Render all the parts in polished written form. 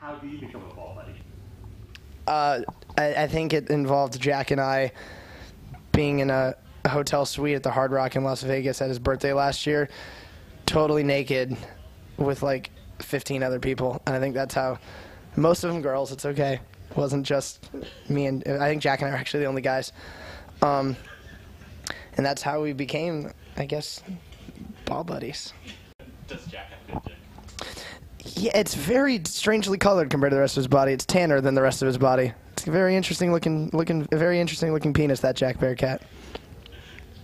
How do you become a ball buddy? I think it involved Jack and I being in a hotel suite at the Hard Rock in Las Vegas at his birthday last year, totally naked with like 15 other people. And I think that's how, most of them girls, it's okay. It wasn't just me and, I think Jack and I are actually the only guys. And that's how we became, I guess, ball buddies. Does Jack have good dick? Yeah, it's very strangely colored compared to the rest of his body. It's tanner than the rest of his body. It's a very interesting looking penis, that Jack Bearcat.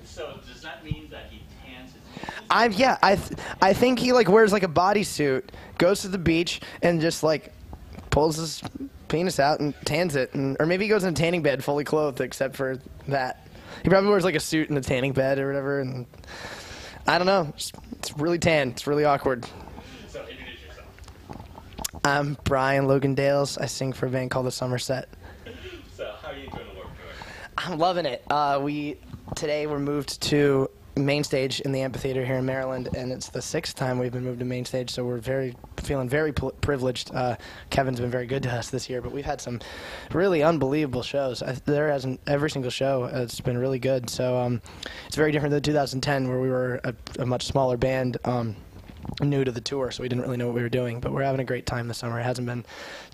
So does that mean that he tans his penis? I think he like wears like a bodysuit, goes to the beach, and just like pulls his penis out and tans it, or maybe he goes in a tanning bed fully clothed except for that. He probably wears like a suit in a tanning bed or whatever, and I don't know. It's really tan. It's really awkward. So introduce yourself. I'm Brian Logan Dales. I sing for a band called the Somerset. So how are you enjoying the Warped Tour? I'm loving it. Today we're moved to main stage in the amphitheater here in Maryland, and it's the 6th time we've been moved to main stage, so we're feeling very privileged. Kevin's been very good to us this year, but we've had some really unbelievable shows. Every single show it's been really good. So it's very different than 2010, where we were a much smaller band, new to the tour, so we didn't really know what we were doing. But we're having a great time this summer. It hasn't been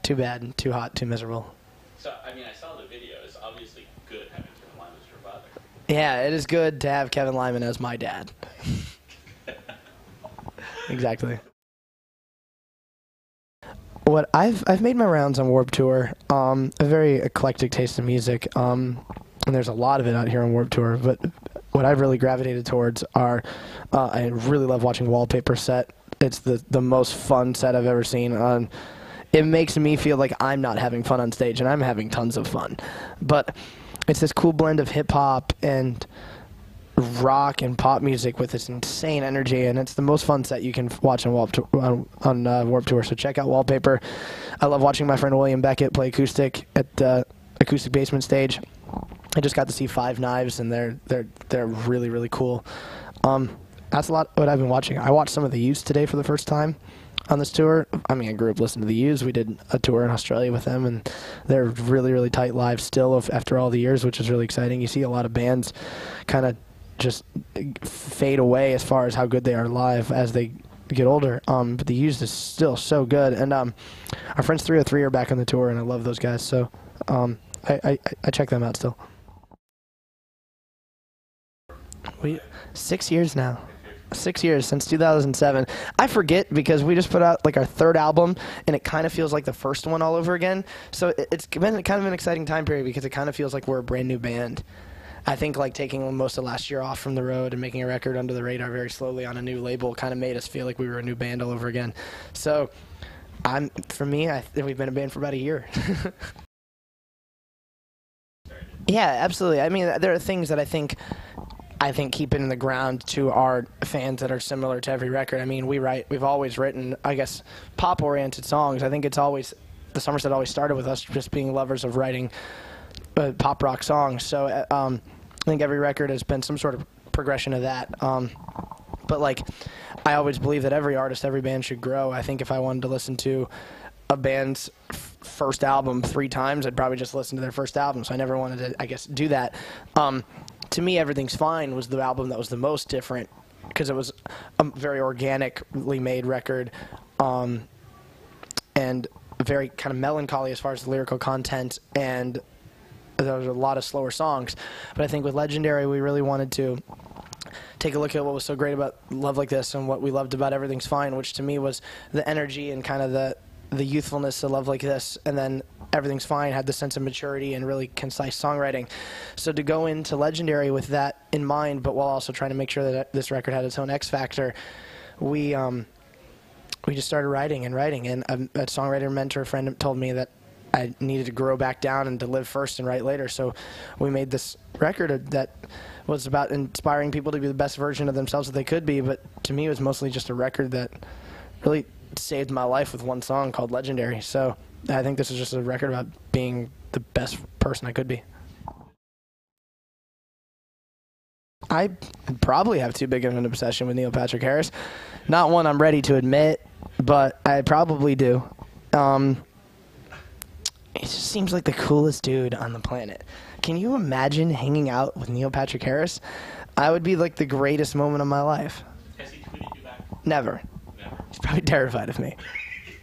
too bad, too hot, too miserable. So I mean, I saw the video. It's obviously good having Kevin Lyman as your father. Yeah, it is good to have Kevin Lyman as my dad. Exactly. What I've made my rounds on Warped Tour. A very eclectic taste in music, and there's a lot of it out here on Warped Tour. But what I've really gravitated towards are, I really love watching Wallpaper set. It's the most fun set I've ever seen. It makes me feel like I'm not having fun on stage, and I'm having tons of fun. But it's this cool blend of hip-hop and rock and pop music with this insane energy, and it's the most fun set you can watch on Warped Tour. So check out Wallpaper. I love watching my friend William Beckett play acoustic at the Acoustic Basement stage. I just got to see Five Knives, and they're really, really cool. That's a lot what I've been watching. I watched some of the Used today for the first time on this tour. I mean, I grew up listening to the Used. We did a tour in Australia with them, and they're really, really tight live still after all the years, which is really exciting. You see a lot of bands kind of just fade away as far as how good they are live as they get older. But the Used is still so good. And our friends 303 are back on the tour, and I love those guys. So I check them out still. 6 years now. 6 years, since 2007. I forget because we just put out like our 3rd album, and it kind of feels like the first one all over again. So it's been kind of an exciting time period because it kind of feels like we're a brand new band. I think like taking most of last year off from the road and making a record under the radar very slowly on a new label kind of made us feel like we were a new band all over again. So for me, I think we've been a band for about a year. Yeah, absolutely. I mean, there are things that I think keep it in the ground to our fans that are similar to every record. I mean, we've always written, I guess, pop-oriented songs. I think the Somerset always started with us just being lovers of writing pop rock songs. So I think every record has been some sort of progression of that. But like, I always believe that every artist, every band should grow. I think if I wanted to listen to a band's first album 3 times, I'd probably just listen to their first album. So I never wanted to, I guess, do that. To me, Everything's Fine was the album that was the most different because it was a very organically made record, and very kind of melancholy as far as the lyrical content, and there was a lot of slower songs. But I think with Legendary, we really wanted to take a look at what was so great about Love Like This and what we loved about Everything's Fine, which to me was the energy and kind of the youthfulness of Love Like This, and then Everything's Fine had the sense of maturity and really concise songwriting. So to go into Legendary with that in mind, but while also trying to make sure that this record had its own X factor, we just started writing. And a songwriter mentor friend told me that I needed to grow back down and to live first and write later. So we made this record that was about inspiring people to be the best version of themselves that they could be, but to me it was mostly just a record that really saved my life with one song called Legendary. So I think this is just a record about being the best person I could be. I probably have too big of an obsession with Neil Patrick Harris. Not one I'm ready to admit, but I probably do. he just seems like the coolest dude on the planet. Can you imagine hanging out with Neil Patrick Harris? I would be like the greatest moment of my life. Has he tweeted you back? Never. Never. He's probably terrified of me.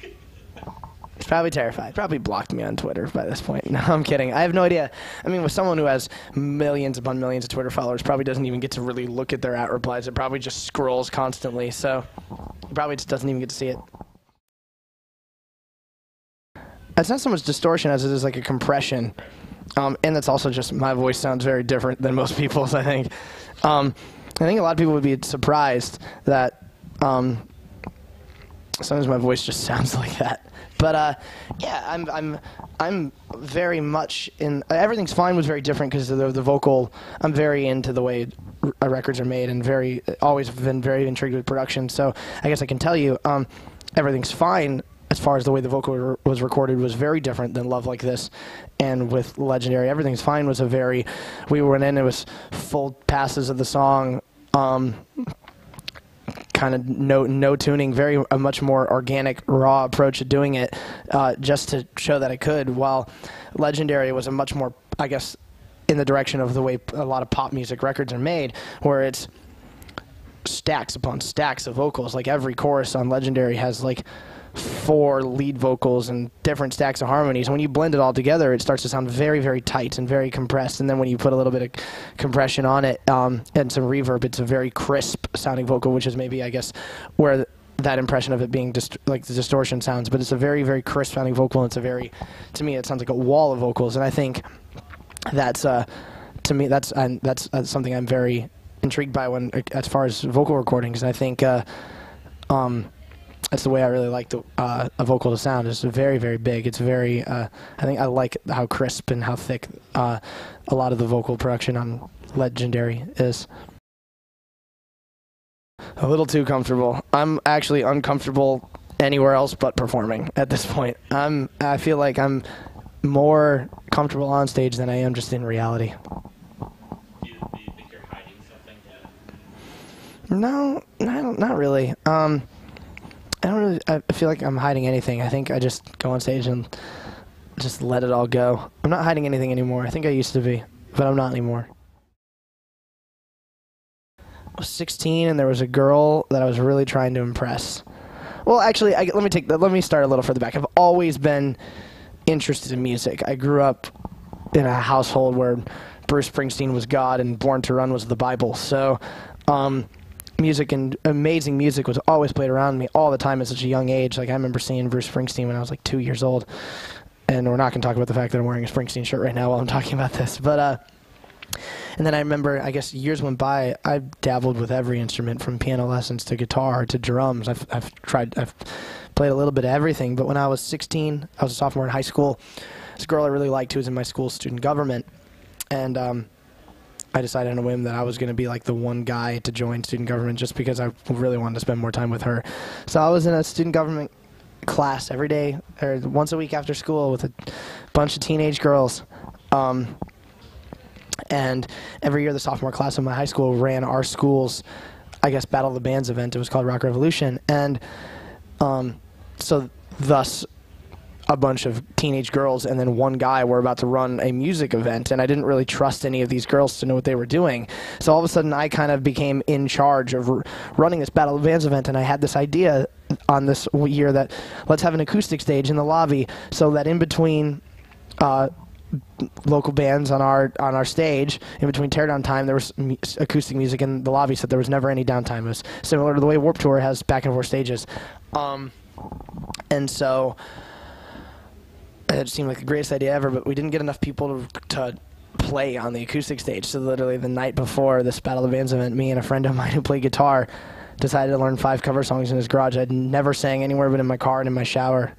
He's probably terrified. Probably blocked me on Twitter by this point. No, I'm kidding. I have no idea. I mean, with someone who has millions upon millions of Twitter followers, probably doesn't even get to really look at their @replies. It probably just scrolls constantly, so he probably just doesn't even get to see it. It's not so much distortion as it is like a compression, and that's also just my voice sounds very different than most people's, I think. I think a lot of people would be surprised that sometimes my voice just sounds like that. But yeah, I'm very much in. Everything's Fine was very different because of the vocal. I'm very into the way records are made, and always been very intrigued with production. So I guess I can tell you, Everything's Fine, as far as the way the vocal was recorded, was very different than Love Like This. And with Legendary, Everything's Fine was we went in, it was full passes of the song, kind of no tuning, a much more organic, raw approach to doing it, just to show that I could, while Legendary was a much more, I guess, in the direction of the way a lot of pop music records are made, where it's stacks upon stacks of vocals. Like every chorus on Legendary has like 4 lead vocals and different stacks of harmonies. When you blend it all together, it starts to sound very, very tight and very compressed. And then when you put a little bit of compression on it and some reverb, it's a very crisp sounding vocal, which is maybe, I guess, where that impression of it being like the distortion sounds. But it's a very, very crisp sounding vocal. And to me, it sounds like a wall of vocals. And I think that's, to me, that's something I'm very intrigued by as far as vocal recordings. And I think, that's the way I really like a vocal to sound. It's very, very big. It's very, I think I like how crisp and how thick a lot of the vocal production on Legendary is. A little too comfortable. I'm actually uncomfortable anywhere else but performing at this point. I feel like I'm more comfortable on stage than I am just in reality. Do you think you're hiding something yet? No, not really. I feel like I'm hiding anything. I think I just go on stage and just let it all go. I'm not hiding anything anymore. I think I used to be, but I'm not anymore. I was 16 and there was a girl that I was really trying to impress. Well, actually, let me start a little further back. I've always been interested in music. I grew up in a household where Bruce Springsteen was God and Born to Run was the Bible. So, music and amazing music was always played around me all the time at such a young age. Like I remember seeing Bruce Springsteen when I was like 2 years old, and we're not going to talk about the fact that I'm wearing a Springsteen shirt right now while I'm talking about this. But and then I remember, I guess years went by. I dabbled with every instrument from piano lessons to guitar to drums. I've played a little bit of everything. But when I was 16, I was a sophomore in high school. This girl I really liked who was in my school student government, and I decided on a whim that I was going to be like the one guy to join student government just because I really wanted to spend more time with her. So I was in a student government class every day, or once a week after school, with a bunch of teenage girls. And every year the sophomore class of my high school ran our school's, I guess, Battle of the Bands event. It was called Rock Revolution. And so thus a bunch of teenage girls and then one guy were about to run a music event, and I didn't really trust any of these girls to know what they were doing. So all of a sudden I kind of became in charge of running this Battle of Bands event, and I had this idea on this year that let's have an acoustic stage in the lobby so that in between local bands on our stage, in between teardown time, there was acoustic music in the lobby, so there was never any downtime. It was similar to the way Warped Tour has back and forth stages. And so it seemed like the greatest idea ever, but we didn't get enough people to play on the acoustic stage. So literally the night before this Battle of the Bands event, me and a friend of mine who played guitar decided to learn 5 cover songs in his garage. I'd never sang anywhere but in my car and in my shower.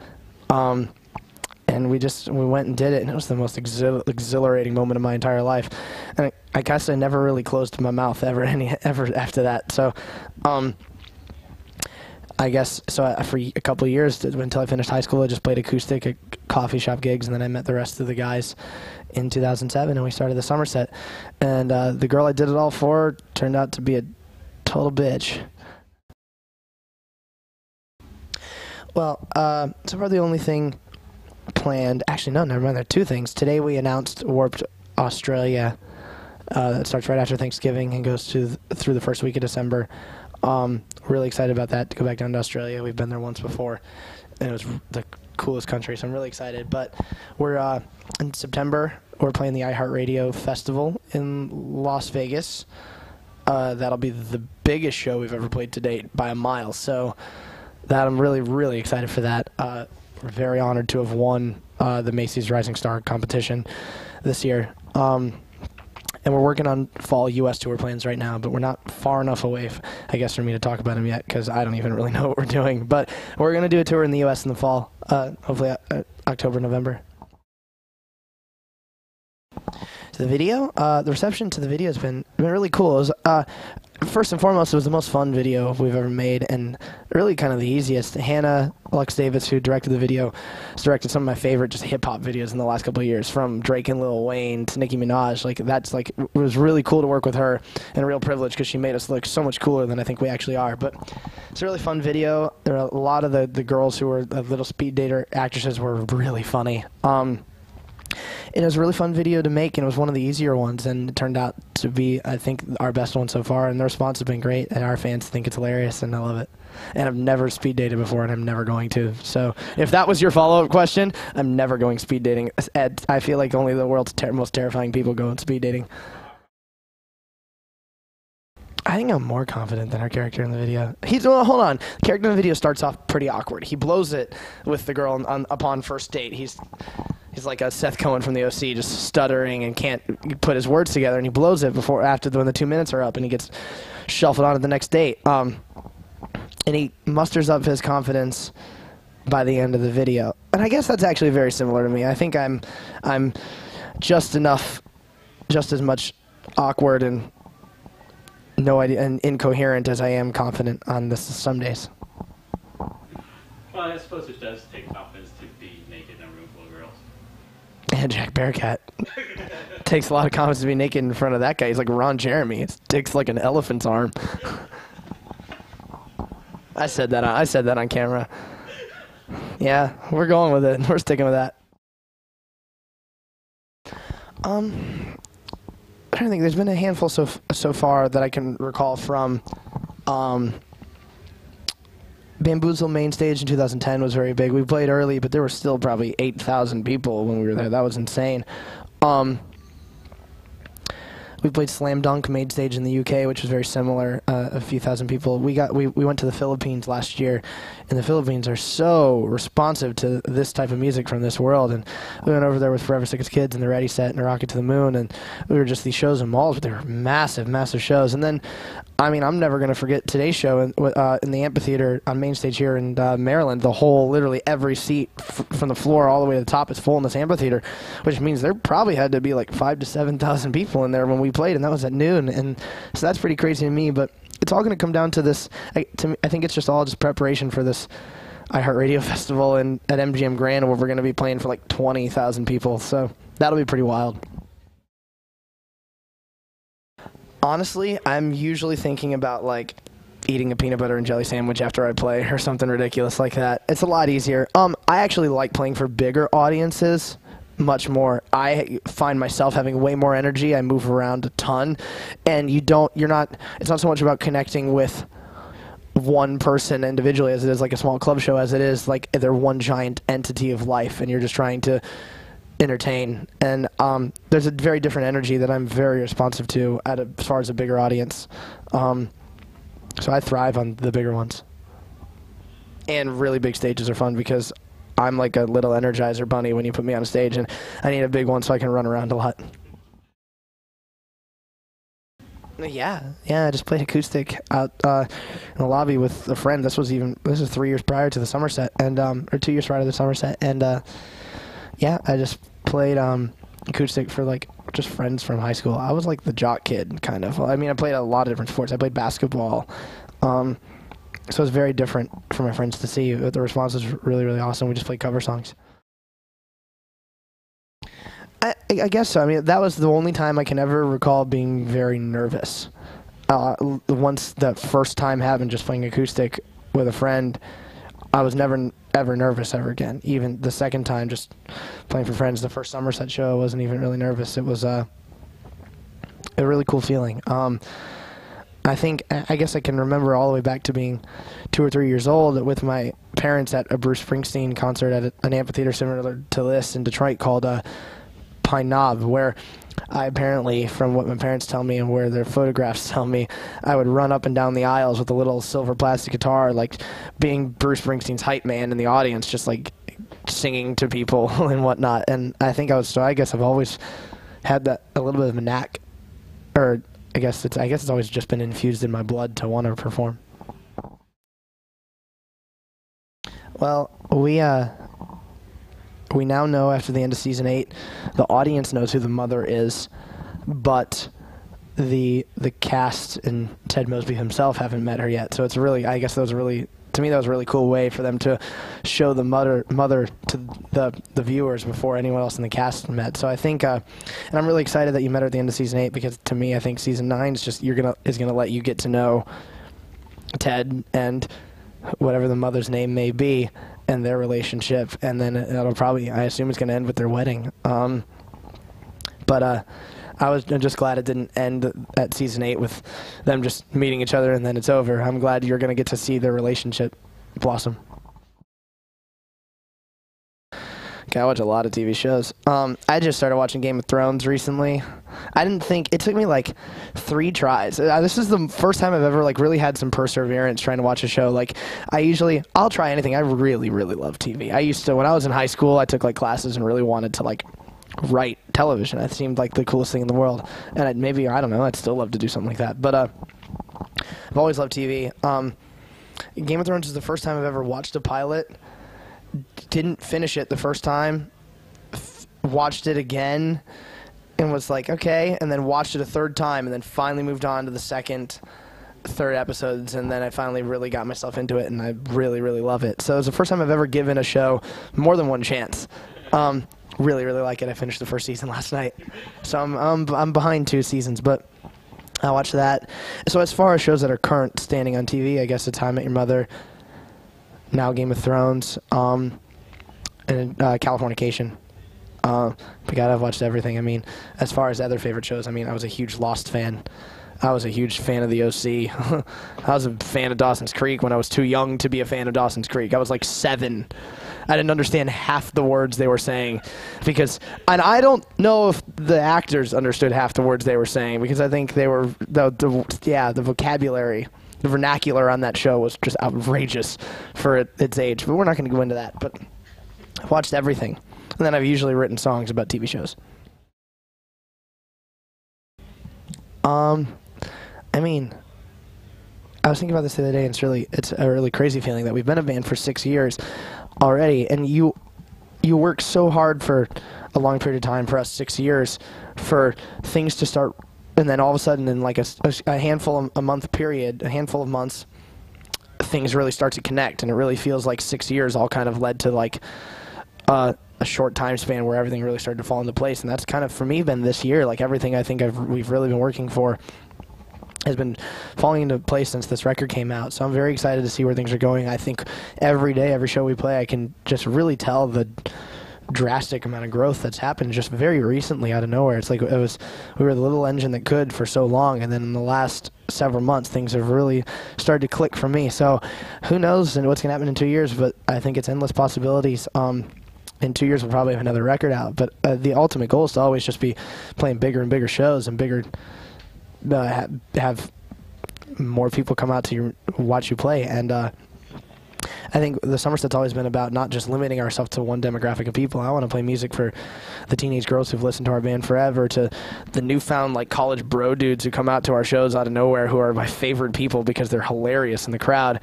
And we went and did it, and it was the most exhilarating moment of my entire life. And I guess I never really closed my mouth ever after that. So, I guess, for a couple of years, until I finished high school, I just played acoustic at coffee shop gigs, and then I met the rest of the guys in 2007, and we started the Somerset. And the girl I did it all for turned out to be a total bitch. Well, so far the only thing planned. Actually, no, never mind. There are two things. Today we announced Warped Australia. That starts right after Thanksgiving and goes through the first week of December. Really excited about that, to go back down to Australia. We've been there once before, and it was the coolest country, so I'm really excited. But we're in September, we're playing the iHeartRadio Festival in Las Vegas. That'll be the biggest show we've ever played to date by a mile, so that I'm really, really excited for that. We're very honored to have won the Macy's Rising Star competition this year. And we're working on fall U.S. tour plans right now, but we're not far enough away, I guess, for me to talk about them yet, because I don't even really know what we're doing. But we're going to do a tour in the U.S. in the fall, hopefully October, November. The video, the reception to the video has been really cool. It was, first and foremost, it was the most fun video we've ever made, and really kind of the easiest. Hannah Lux Davis, who directed the video, has directed some of my favorite just hip-hop videos in the last couple of years, from Drake and Lil Wayne to Nicki Minaj. Like, that's like, it was really cool to work with her, and a real privilege, because she made us look so much cooler than I think we actually are. But it's a really fun video. There are a lot of the girls who were little speed dater actresses were really funny. It was a really fun video to make, and it was one of the easier ones, and it turned out to be, I think, our best one so far, and the response has been great, and our fans think it's hilarious, and I love it. And I've never speed dated before, and I'm never going to. So if that was your follow-up question, I'm never going speed dating. I feel like only the world's most terrifying people go on speed dating. I think I'm more confident than our character in the video. Well, hold on. The character in the video starts off pretty awkward. He blows it with the girl upon first date. He's like a Seth Cohen from the OC, just stuttering and can't put his words together, and he blows it when the 2 minutes are up, and he gets shuffled on at the next date. And he musters up his confidence by the end of the video. And I guess that's actually very similar to me. I think I'm just as much awkward and no idea and incoherent as I am confident on this some days. Well, I suppose it does take confidence to be naked in a room full of girls. And Jack Bearcat. Takes a lot of confidence to be naked in front of that guy. He's like Ron Jeremy. It takes like an elephant's arm. I said that on camera. Yeah, we're going with it. We're sticking with that. I'm trying to think. There's been a handful so far that I can recall from. Bamboozle main stage in 2010 was very big. We played early, but there were still probably 8,000 people when we were there. That was insane. We played Slam Dunk main stage in the UK, which was very similar, a few thousand people. We went to the Philippines last year, and the Philippines are so responsive to this type of music from this world. And we went over there with Forever Six Kids and the Ready Set and a Rocket to the Moon, and we were just these shows in malls, but they were massive, massive shows. And then, I mean, I'm never going to forget today's show in the amphitheater on main stage here in Maryland. Literally every seat from the floor all the way to the top is full in this amphitheater, which means there probably had to be like 5,000 to 7,000 people in there when we played, and that was at noon. And so that's pretty crazy to me, but it's all going to come down to this. I think it's just all just preparation for this iHeartRadio Festival at MGM Grand, where we're going to be playing for like 20,000 people, so that'll be pretty wild. Honestly, I'm usually thinking about like eating a peanut butter and jelly sandwich after I play or something ridiculous like that. It's a lot easier. I actually like playing for bigger audiences much more. I find myself having way more energy. I move around a ton, and it's not so much about connecting with one person individually as it is like a small club show, as it is like they're one giant entity of life, and you're just trying to entertain. And there's a very different energy that I'm very responsive to as far as a bigger audience. So I thrive on the bigger ones. And really big stages are fun because I'm like a little Energizer bunny when you put me on a stage, and I need a big one so I can run around a lot. Yeah, I just played acoustic out in the lobby with a friend. This is 3 years prior to the Somerset, and or 2 years prior to the Somerset, and yeah, I just played acoustic for like just friends from high school. I was like the jock kid, kind of. I mean, I played a lot of different sports. I played basketball, so it's very different for my friends to see. The response was really, really awesome. We just played cover songs. I guess so. I mean, that was the only time I can ever recall being very nervous. Once that first time happened, just playing acoustic with a friend, I was never ever nervous ever again. Even the second time, just playing for friends, the first Somerset show, I wasn't even really nervous. It was a really cool feeling. I guess I can remember all the way back to being 2 or 3 years old with my parents at a Bruce Springsteen concert at an amphitheater similar to this in Detroit called Pine Knob, where I apparently, from what my parents tell me and where their photographs tell me, I would run up and down the aisles with a little silver plastic guitar, like being Bruce Springsteen's hype man in the audience, just like singing to people and whatnot. And I guess I've always had that, a little bit of a knack, or I guess it's always just been infused in my blood to want to perform. Well, we now know after the end of season 8, the audience knows who the mother is, but the cast and Ted Mosby himself haven't met her yet. So it's really, I guess that was really, to me, that was a really cool way for them to show the mother to the viewers before anyone else in the cast met. So I think, and I'm really excited that you met her at the end of season 8, because to me, I think season 9 is just is gonna let you get to know Ted and whatever the mother's name may be and their relationship, and then it'll probably, I assume it's gonna end with their wedding. But I was just glad it didn't end at season 8 with them just meeting each other and then it's over. I'm glad you're going to get to see their relationship blossom. Okay, I watch a lot of TV shows. I just started watching Game of Thrones recently. I didn't think, it took me like 3 tries. This is the first time I've ever like really had some perseverance trying to watch a show. Like I'll try anything. I really, really love TV. I used to, when I was in high school, I took like classes and really wanted to like write television. It seemed like the coolest thing in the world. And I don't know, I'd still love to do something like that. But I've always loved TV. Game of Thrones is the first time I've ever watched a pilot. Didn't finish it the first time. Watched it again and was like, okay. And then watched it a third time and then finally moved on to the second, third episodes. And then I finally really got myself into it and I really, really love it. So it was the first time I've ever given a show more than one chance. Really, really like it. I finished the first season last night. So I'm behind 2 seasons, but I watched that. So as far as shows that are current standing on TV, I guess it's How I Met Your Mother, now Game of Thrones, and Californication. But God, I've watched everything. I mean, as far as other favorite shows, I mean, I was a huge Lost fan. I was a huge fan of the OC. I was a fan of Dawson's Creek when I was too young to be a fan of Dawson's Creek. I was like 7. I didn't understand half the words they were saying and I don't know if the actors understood half the words they were saying, because I think they were, the vocabulary, the vernacular on that show was just outrageous for its age. But we're not going to go into that. But I've watched everything. And then I've usually written songs about TV shows. I mean, I was thinking about this the other day, and it's a really crazy feeling that we've been a band for 6 years already, and you work so hard for a long period of time, for us 6 years, for things to start, and then all of a sudden in like a handful of months, things really start to connect, and it really feels like 6 years all kind of led to like a short time span where everything really started to fall into place. And that's kind of, for me, been this year. Like everything I think we've really been working for has been falling into place since this record came out. So I'm very excited to see where things are going. I think every day, every show we play, I can just really tell the drastic amount of growth that's happened just very recently out of nowhere. It's like we were the little engine that could for so long, and then in the last several months things have really started to click for me. So who knows and what's going to happen in 2 years, but I think it's endless possibilities. In 2 years we'll probably have another record out, but the ultimate goal is to always just be playing bigger and bigger shows and bigger, have more people come out to watch you play. And I think the Somerset's always been about not just limiting ourselves to one demographic of people. I want to play music for the teenage girls who've listened to our band forever, to the newfound like college bro dudes who come out to our shows out of nowhere, who are my favorite people because they're hilarious in the crowd.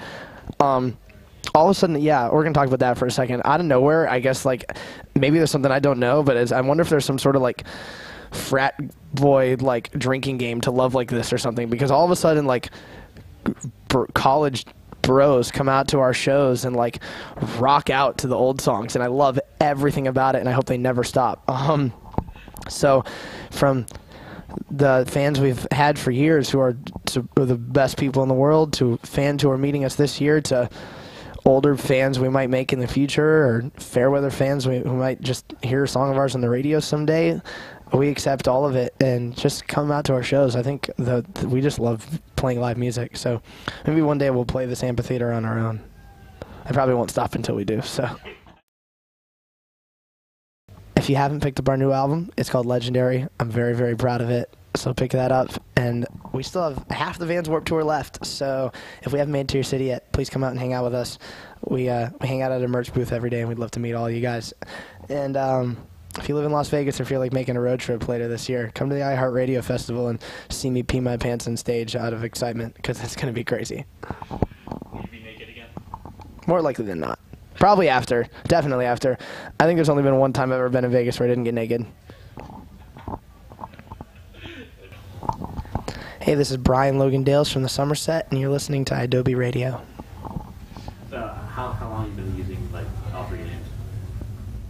All of a sudden, yeah, we're going to talk about that for a second. Out of nowhere, I guess, like, maybe there's something I don't know, but I wonder if there's some sort of, like, frat boy, like, drinking game to Love Like This or something, because all of a sudden, like, college bros come out to our shows and, like, rock out to the old songs, and I love everything about it, and I hope they never stop. So, from the fans we've had for years who are the best people in the world, to fans who are meeting us this year, to older fans we might make in the future, or fair weather fans who might just hear a song of ours on the radio someday. We accept all of it, and just come out to our shows. I think we just love playing live music, so maybe one day we'll play this amphitheater on our own. I probably won't stop until we do, so. If you haven't picked up our new album, it's called Legendary. I'm very, very proud of it, so pick that up. And we still have half the Vans Warped Tour left, so if we haven't made it to your city yet, please come out and hang out with us. We hang out at a merch booth every day, and we'd love to meet all you guys. And if you live in Las Vegas or feel like making a road trip later this year, come to the iHeartRadio Festival and see me pee my pants on stage out of excitement, because it's going to be crazy. Will you be naked again? More likely than not. Probably after. Definitely after. I think there's only been one time I've ever been in Vegas where I didn't get naked. Hey, this is Brian Logan Dales from the Somerset, and you're listening to idobi Radio. How long have you been using all three names?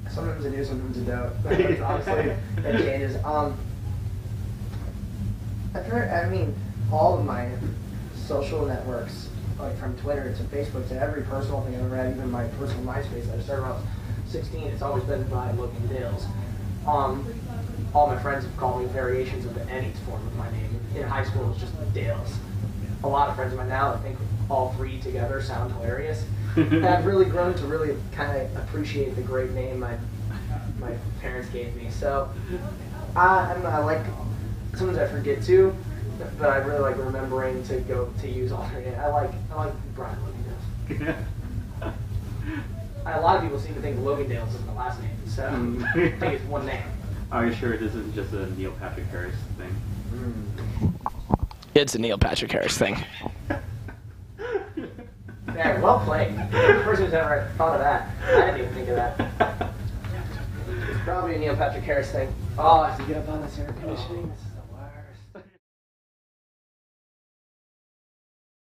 Sometimes I do, sometimes I don't. Obviously, that changes. All of my social networks, from Twitter to Facebook to every personal thing I've ever had, even my personal MySpace that I started when I was 16, it's always been Brian Logan Dales. All my friends have called me variations of any form of my name. In high school, it was just Dales. A lot of friends of mine now, I think all three together sound hilarious. And I've really grown to really kind of appreciate the great name my parents gave me. So I don't know, I like, sometimes I forget to, but I really like remembering to use alternate. I like Brian Logan Dales. A lot of people seem to think Logan Dales is the last name, so I think it's one name. Are you sure this isn't just a Neil Patrick Harris thing? It's a Neil Patrick Harris thing. Yeah, well played. You're the person who's ever thought of that. I didn't even think of that. It's probably a Neil Patrick Harris thing. Oh, I have to get up on this air conditioning.